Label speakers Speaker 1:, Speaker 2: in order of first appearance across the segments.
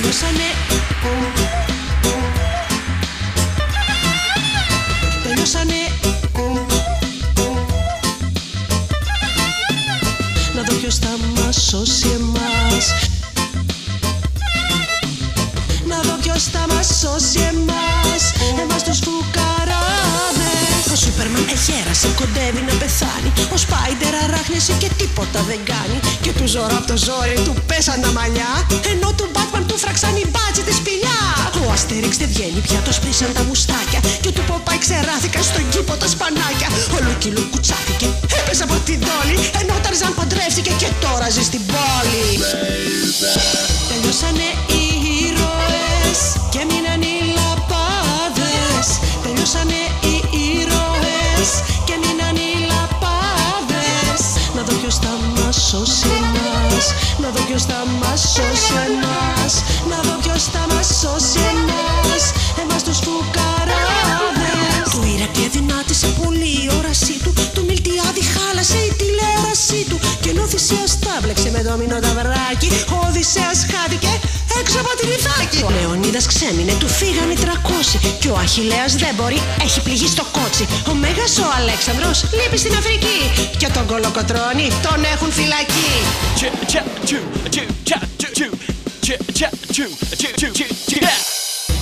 Speaker 1: Τελειώσανε. Τελειώσανε. Να δω ποιος θα μας σώσει εμάς. Να δω ποιος θα μας σώσει εμάς. Εμάς τους φουκαράδες. Ο Σούπερμαν εχέρασε, κοντεύει να πεθάνει. Ο Σπάιντερ αράχνιασε και τίποτα δεν κάνει. Και του Ζωρό απ' το ζόρι του πέσαν τα μαλλιά. Ενώ του Μπάτμαν του φραξαν οι μπάτσι τη σπηλιά. Ο Αστέριξ δεν βγαίνει πια, το σπρίσαν τα μουστάκια. Και του Ποπάι ξεράθηκαν στον κήπο τα σπανάκια. Ο Λούκι Λουκ κουτσάθηκε, έπεσε από την τόλη. Ενώ ο Ταρζάν παντρεύτηκε και τώρα ζει στην πόλη. Τελειώσανε οι ήρωες και μείναν οι λαπάδες. Τελειώσανε οι ήρωες και μείναν οι λαπάδες. Να δω ποιος θα μας σώσει εμάς. Να δω ποιος θα μας σώσει εμάς. Να δω ποιος θα μας σώσει εμάς. Εμάς τους φουκαράδες. Του Ηρακλή αδυνάτησε πολύ η όρασή του. Του Μιλτιάδη χάλασε η τηλεόρασή του. Και ενώ ο Θησέας τα βλέξε με δόμινο ταβράκι, ο Οδυσσέας χάθηκε έξω από τη Ρηθάκη. Ο Λεωνίδας ξέμεινε, του φύγανε 300. Και ο Αχιλλέας δεν μπορεί, έχει πληγεί στο κότσι. Ο Μέγας ο Αλέξανδρος λείπει στην Αφρική. Και τον Κολοκοτρώνη τον έχουν φυλακή.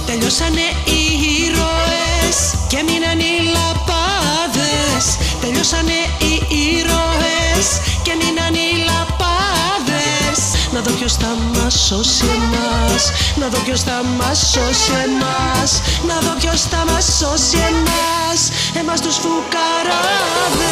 Speaker 1: Τελειώσανε οι ήρωες και μείναν οι λαπάδες. Τελειώσανε οι ήρωες και μείναν οι λαπάδες. Να δω ποιος θα μας σώσει εμάς. Να δω ποιος θα μας σώσει εμάς. Να δω ποιος θα μας σώσει εμάς. Εμάς τους φουκαράδες.